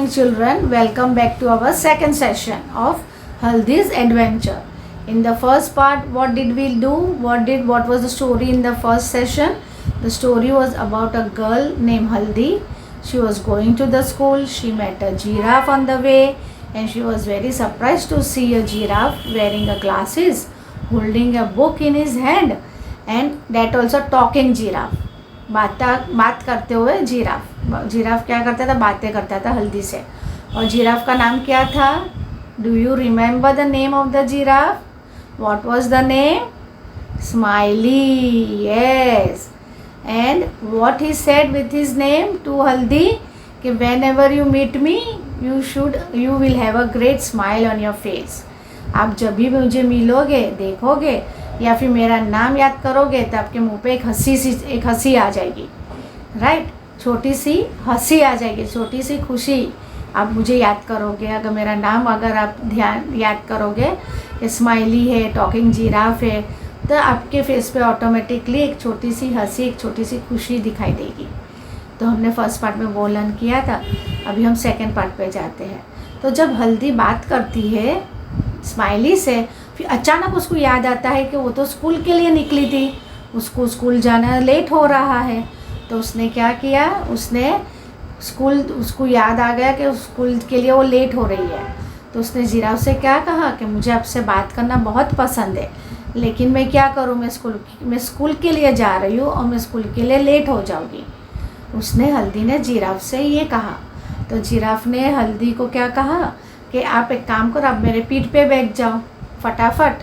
children, welcome back to our second session of Haldi's adventure. In the first part, what did we do? What was the story in the first session? The story was about a girl named Haldi. She was going to the school. She met a giraffe on the way, and she was very surprised to see a giraffe wearing a glasses, holding a book in his hand, and that also talking giraffe. बात करते हुए giraffe क्या करता था? बातें करता था हल्दी से. और जिराफ का नाम क्या था? Do you remember the name of the giraffe? What was the name? Smiley. Yes. And what he said with his name to Haldi कि whenever you meet me you will have a great smile on your face. आप जब भी मुझे मिलोगे, देखोगे या फिर मेरा नाम याद करोगे तो आपके मुंह पे एक हंसी आ जाएगी. राइट. छोटी सी हंसी आ जाएगी, छोटी सी खुशी. आप मुझे याद करोगे, अगर मेरा नाम आप याद करोगे, स्माइली है, टॉकिंग जिराफ है, तो आपके फेस पे ऑटोमेटिकली एक छोटी सी हंसी, एक छोटी सी खुशी दिखाई देगी. तो हमने फर्स्ट पार्ट में वो लर्न किया था. अभी हम सेकेंड पार्ट पे जाते हैं. तो जब हल्दी बात करती है स्माइली से, फिर अचानक उसको याद आता है कि वो तो स्कूल के लिए निकली थी, उसको स्कूल जाना लेट हो रहा है. तो उसने क्या किया? उसको याद आ गया कि स्कूल के लिए वो लेट हो रही है. तो उसने जिराफ से क्या कहा कि मुझे आपसे बात करना बहुत पसंद है, लेकिन मैं क्या करूँ, मैं स्कूल के लिए जा रही हूँ और मैं स्कूल के लिए लेट हो जाऊँगी. उसने हल्दी ने जिराफ से ये कहा. तो जिराफ ने हल्दी को क्या कहा कि आप एक काम करो, आप मेरे पीठ पे बैठ जाओ फटाफट,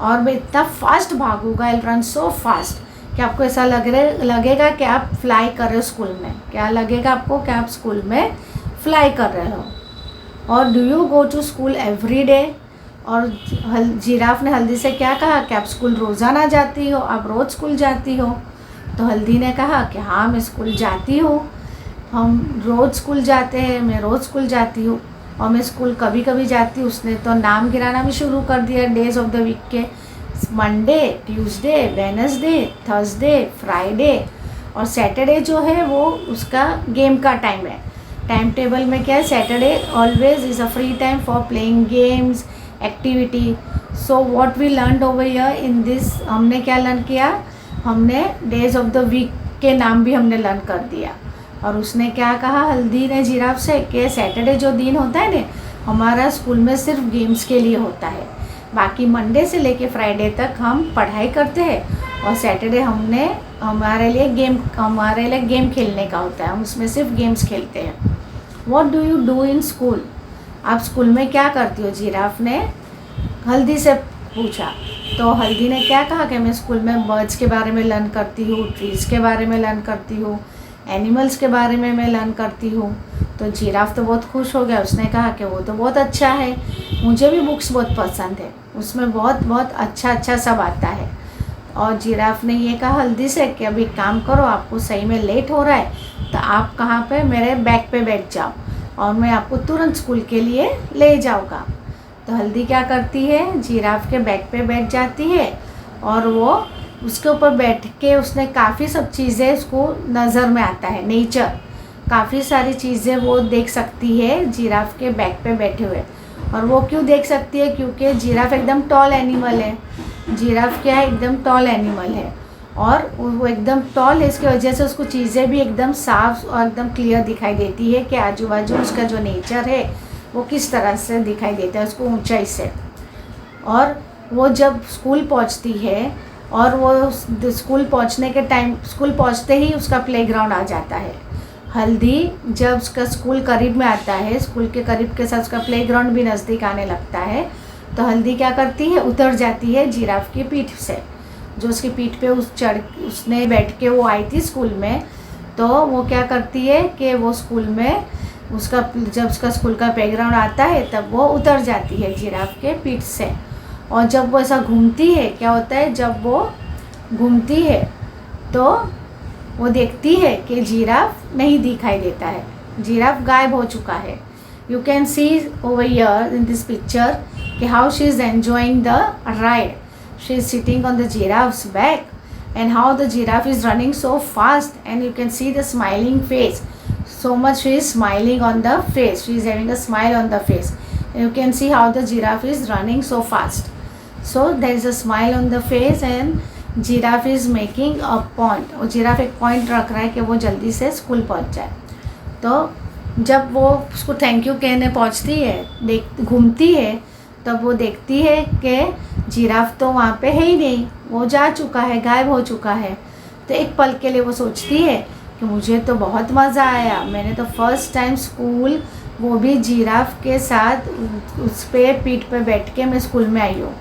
और मैं इतना फास्ट भागूंगा, आई रन सो फास्ट कि आपको ऐसा लगेगा कि आप फ्लाई कर रहे हो स्कूल में. क्या लगेगा आपको? कि आप स्कूल में फ्लाई कर रहे हो. और do you go to school every day? और जिराफ ने हल्दी से क्या कहा कि आप स्कूल रोज़ाना जाती हो, आप रोज़ स्कूल जाती हो. तो हल्दी ने कहा कि हाँ, मैं स्कूल जाती हूँ, हम रोज़ स्कूल जाते हैं, मैं रोज़ स्कूल जाती हूँ. और मैं स्कूल कभी कभी जाती हूँ. उसने तो नाम गिराना भी शुरू कर दिया डेज ऑफ द वीक के. Monday, Tuesday, Wednesday, Thursday, Friday और सैटरडे जो है वो उसका गेम का टाइम है. टाइम टेबल में क्या है? Saturday always is a free time for playing games, activity. So what we learn over here in this, हमने क्या लर्न किया? हमने डेज ऑफ द वीक के नाम भी हमने लर्न कर दिया. और उसने क्या कहा हल्दी ने जिराफ से कि सैटरडे जो दिन होता है ना, हमारा स्कूल में सिर्फ गेम्स के लिए होता है. बाकी मंडे से लेके फ्राइडे तक हम पढ़ाई करते हैं, और सैटरडे हमारे लिए गेम खेलने का होता है. हम उसमें सिर्फ गेम्स खेलते हैं. What do you do in school? आप स्कूल में क्या करती हो? जिराफ ने हल्दी से पूछा. तो हल्दी ने क्या कहा कि मैं स्कूल में बर्ड्स के बारे में लर्न करती हूँ, ट्रीज़ के बारे में लर्न करती हूँ, एनिमल्स के बारे में मैं लर्न करती हूँ. तो जिराफ तो बहुत खुश हो गया. उसने कहा कि वो तो बहुत अच्छा है, मुझे भी बुक्स बहुत पसंद है, उसमें बहुत अच्छा सब आता है. और जिराफ ने ये कहा हल्दी से कि अभी काम करो, आपको सही में लेट हो रहा है, तो आप कहाँ पे? मेरे बैग पे बैठ जाओ और मैं आपको तुरंत स्कूल के लिए ले जाऊँगा. तो हल्दी क्या करती है? जिराफ के बैग पे बैठ जाती है, और वो उसके ऊपर बैठ के उसने काफ़ी सब चीज़ें उसको नज़र में आता है. नेचर, काफ़ी सारी चीज़ें वो देख सकती है जिराफ के बैक पे बैठे हुए. और वो क्यों देख सकती है? क्योंकि जिराफ एकदम टॉल एनिमल है. जिराफ क्या है? एकदम टॉल एनिमल है, और वो एकदम टॉल है, इसकी वजह से उसको चीज़ें भी एकदम साफ और एकदम क्लियर दिखाई देती है कि आजू बाजू उसका जो नेचर है वो किस तरह से दिखाई देता है उसको ऊंचाई से. और वो जब स्कूल पहुंचती है, और वो स्कूल पहुंचने के टाइम, स्कूल पहुंचते ही उसका प्लेग्राउंड आ जाता है. हल्दी जब उसका स्कूल करीब में आता है, स्कूल के करीब के साथ उसका प्लेग्राउंड भी नज़दीक आने लगता है, तो हल्दी क्या करती है? उतर जाती है जिराफ की पीठ से, जो उसकी पीठ पे उसने बैठ के वो आई थी स्कूल में. तो वो क्या करती है कि वो स्कूल में जब उसका स्कूल का प्लेग्राउंड आता है तब वो उतर जाती है जिराफ के पीठ से. और जब वो ऐसा घूमती है, क्या होता है? जब वो घूमती है तो वो देखती है कि जिराफ नहीं दिखाई देता है, जिराफ गायब हो चुका है. You can see over here in this picture कि how she is enjoying the ride. She is sitting on the giraffe's back, and how the giraffe is running so fast, and you can see the smiling face. so much she is smiling on the face. She is having a smile on the face. You can see how the giraffe is running so fast. So there is a smile on the face and giraffe is making a point. और giraffe एक point रख रहा है कि वो जल्दी से school पहुंच जाए. तो जब वो उसको थैंक यू कहने पहुंचती है, घूमती है, तब वो देखती है कि जिराफ तो वहाँ पे है ही नहीं, वो जा चुका है, गायब हो चुका है. तो एक पल के लिए वो सोचती है कि मुझे तो बहुत मज़ा आया, मैंने तो फर्स्ट टाइम स्कूल, वो भी जिराफ के साथ उस पर पीठ पे बैठ के मैं स्कूल में आई हूँ.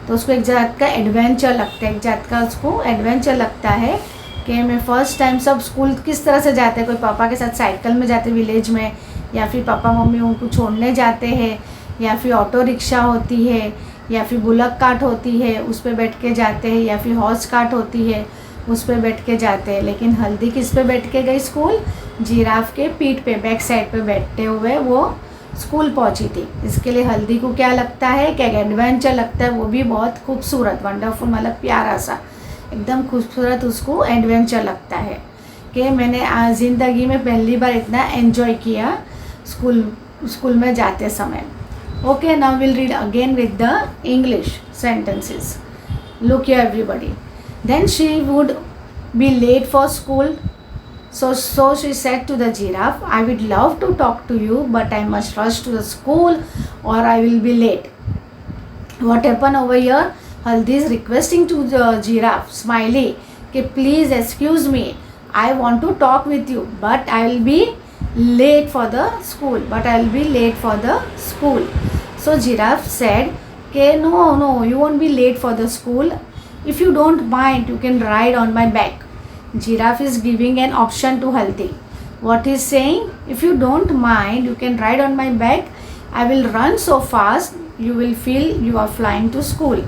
तो उसको एक जात का एडवेंचर लगता है, एक जात का उसको एडवेंचर लगता है कि मैं फ़र्स्ट टाइम. सब स्कूल किस तरह से जाते हैं, कोई पापा के साथ साइकिल में जाते विलेज में, या फिर पापा मम्मी उनको छोड़ने जाते हैं, या फिर ऑटो रिक्शा होती है, या फिर बुलक कार्ट होती है उस पर बैठ के जाते हैं, या फिर हॉर्स कार्ट होती है उस पर बैठ के जाते हैं. लेकिन हल्दी किस पे बैठ के गई स्कूल? जिराफ के पीठ पे, बैक साइड पे बैठते हुए वो स्कूल पहुंची थी. इसके लिए हल्दी को क्या लगता है कि एडवेंचर लगता है, वो भी बहुत खूबसूरत, वंडरफुल, मतलब प्यारा सा, एकदम खूबसूरत उसको एडवेंचर लगता है कि मैंने ज़िंदगी में पहली बार इतना एंजॉय किया स्कूल में जाते समय. Okay, now we'll read again with the English sentences. Look here everybody. Then she would be late for school. So she said to the giraffe, I would love to talk to you, but I must rush to the school or I will be late. What happened over here? Haldi is requesting to the giraffe, smiley, कि please excuse me, I want to talk with you, but I will be late for the school. So giraffe said, okay, no, you won't be late for the school. If you don't mind, you can ride on my back. Giraffe is giving an option to Haldi. What is saying? If you don't mind, you can ride on my back. I will run so fast, you will feel you are flying to school.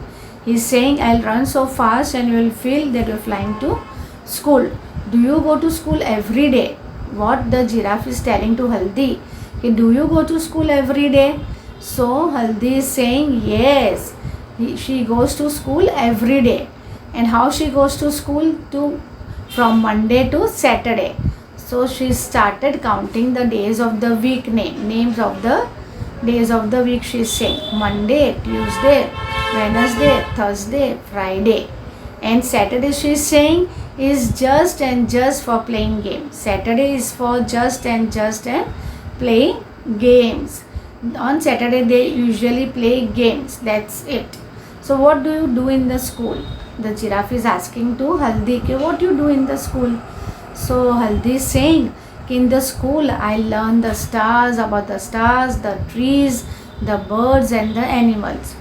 He is saying, I'll run so fast and you will feel that you are flying to school. Do you go to school every day? What the giraffe is telling to Haldi, okay, do you go to school every day? So Haldi is saying yes, she goes to school every day. And how she goes to school? From Monday to Saturday. So she started counting the days of the week, names of the days of the week. She is saying Monday, Tuesday, Wednesday, Thursday, Friday. And Saturday she is saying is just and just for playing games. Saturday is for just and playing games. On Saturday they usually play games. That's it. So what do you do in the school? The giraffe is asking to Haldi, what do you do in the school? So Haldi is saying, in the school I learn the stars, about the stars, the trees, the birds and the animals.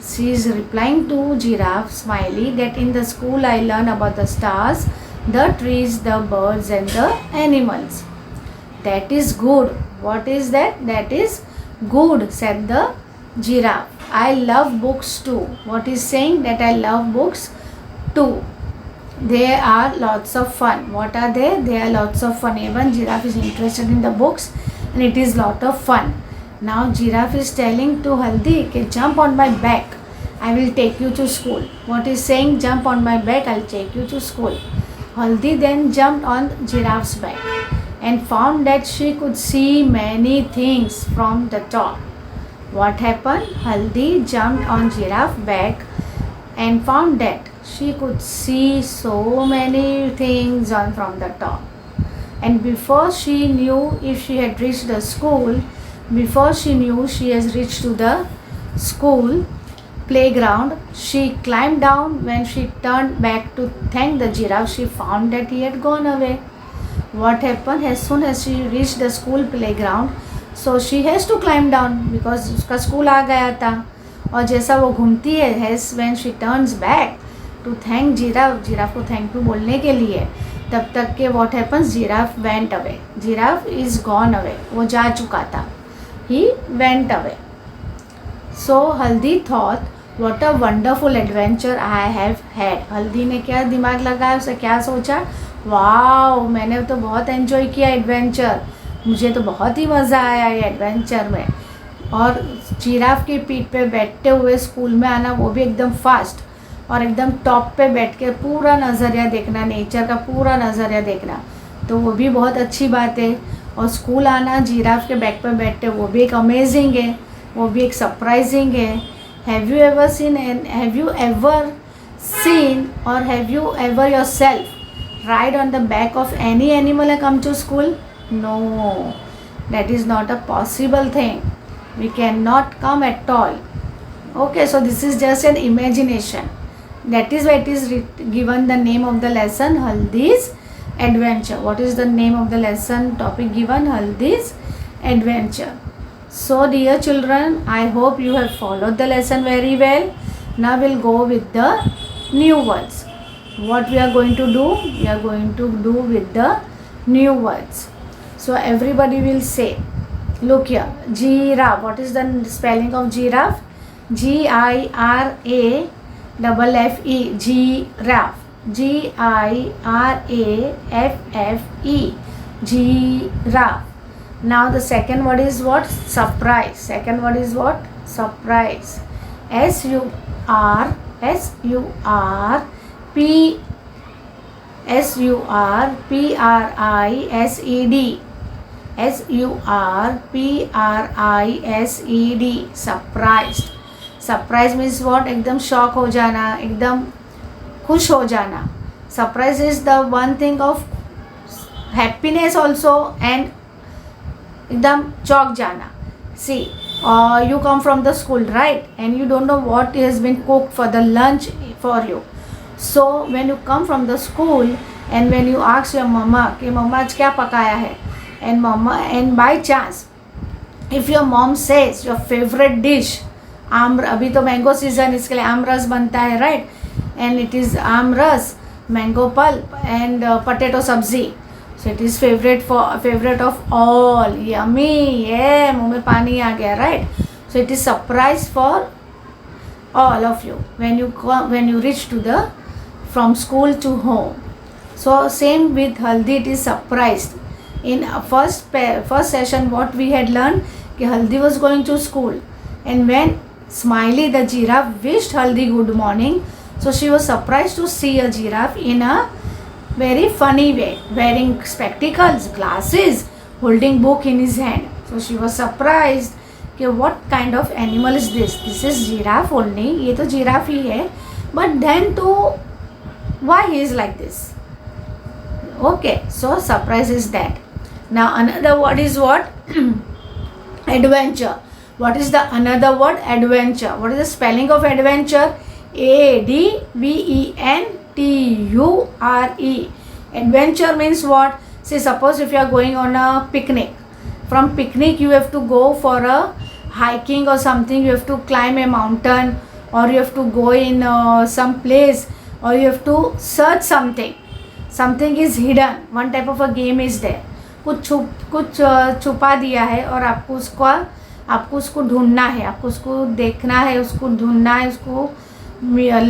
She is replying to giraffe, smiley, that in the school I learn about the stars, the trees, the birds and the animals. That is good. What is that? That is good, said the giraffe. I love books too. What is saying? That I love books too. They are lots of fun. What are they? They are lots of fun. Even giraffe is interested in the books and it is lot of fun. Now giraffe is telling to Haldi, okay, jump on my back, I will take you to school. What is saying? Jump on my back, I will take you to school. Haldi then jumped on giraffe's back and found that she could see many things from the top. What happened? Haldi jumped on giraffe's back and found that she could see so many things from the top. And before she knew if she had reached the school, before she knew she has reached to the school playground, she climbed down. When she turned back to thank the giraffe, she found that he had gone away. What happened? As soon as she reached the school playground, so she has to climb down because उसका school आ गया था. और जैसा वो घूमती है, when she turns back to thank giraffe को thank you बोलने के लिए, तब तक के what happens? Giraffe went away. Giraffe is gone away. वो जा चुका था. He went away. So Haldi thought, what a wonderful adventure I have had. हल्दी ने क्या दिमाग लगाया, उसे क्या सोचा? वाओ, मैंने तो बहुत एंजॉय किया एडवेंचर, मुझे तो बहुत ही मज़ा आया ये एडवेंचर में. और जिराफ की पीठ पे बैठते हुए स्कूल में आना, वो भी एकदम फास्ट, और एकदम टॉप पे बैठ के पूरा नज़रिया देखना, नेचर का पूरा नज़रिया देखना, तो वो भी बहुत अच्छी बात है. और स्कूल आना जिराफ के बैक पर बैठते वो भी एक अमेजिंग है, वो भी एक सरप्राइजिंग है. Have you ever seen or have you ever yourself ride on the back of any animal and come to school? No, that is not a possible thing. We cannot come at all. Okay, so this is just an imagination. That is why it is given the name of the lesson Haldi's Adventure. What is the name of the lesson topic given? Haldi's Adventure. So dear children, I hope you have followed the lesson very well. Now we'll go with the new words. What we are going to do? We are going to do with the new words. So everybody will say, look here, giraffe. What is the spelling of giraffe? Giraffe. Giraffe. Giraffe. Giraffe. Now the second word is what? Surprise. Second word is what? Surprise. surprise. Surprised. Surprise means what? एकदम shock हो जाना, एकदम खुश हो जाना. Surprise is the one thing of happiness also and एकदम चौक जाना. See, you come from the school, right? And you don't know what has been cooked for the lunch for you. So when you come from the school and when you ask your mama कि मम्मा आज क्या पकाया है, and by chance if your mom says your favorite dish आम, अभी तो mango season, इसके लिए आम रस बनता है, राइट? एंड इट इज़ आम रस, मैंगो पल्प एंड पोटैटो सब्जी. So it is favourite of all. Yummy, ये मुँह में पानी आ गया, right? So it is surprise for all of you when you reach to the from school to home. So same with Haldi, it is surprised. In first session what we had learned कि Haldi was going to school, and when Smiley the giraffe wished Haldi good morning, so she was surprised to see a giraffe in a very funny way, wearing spectacles, glasses, holding book in his hand. So she was surprised कि what kind of animal is this? This is giraffe only. ये तो giraffe ही है. But then to why he is like this? Okay, so surprise is that. Now another word is what? Adventure. What is the another word? Adventure. What is the spelling of adventure? ADVENTURE. Adventure means what? Say suppose if you are going on a picnic. From picnic you have to go for a hiking or something. You have to climb a mountain, or you have to go in some place, or you have to search something. Something is hidden. One type of a game is there. कुछ छुपा दिया है और आपको उसको ढूंढना है, आपको उसको देखना है, उसको ढूंढना है, उसको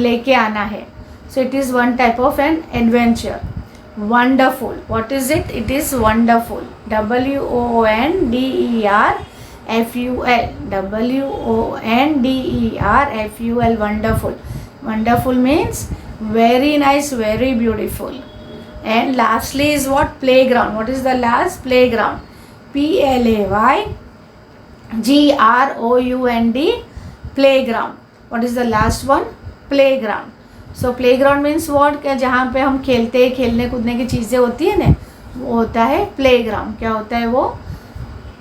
लेके आना है. So it is one type of an adventure. Wonderful. What is it? It is wonderful. WONDERFUL. WONDERFUL. Wonderful. Wonderful means very nice, very beautiful. And lastly is what? Playground. What is the last? Playground. PLAYGROUND. Playground. What is the last one? Playground. So playground means what? क्या जहाँ पे हम खेलने कूदने की चीज़ें होती है ना, वो होता है playground. क्या होता है वो?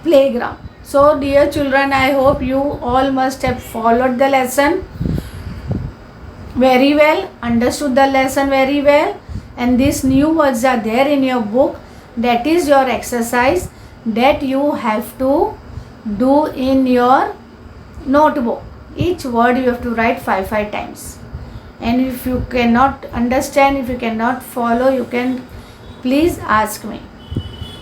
Playground. So dear children, I hope you all must have followed the lesson very well, understood the lesson very well, and these new words are there in your book. That is your exercise that you have to do in your notebook. Each word you have to write 5 times. And if you cannot understand, if you cannot follow, you can please ask me.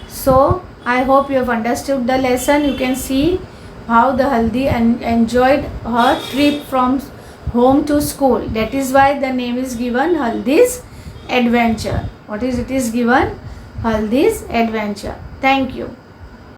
So I hope you have understood the lesson. You can see how the Haldi enjoyed her trip from home to school. That is why the name is given Haldi's Adventure. What is it is given? Haldi's Adventure. Thank you.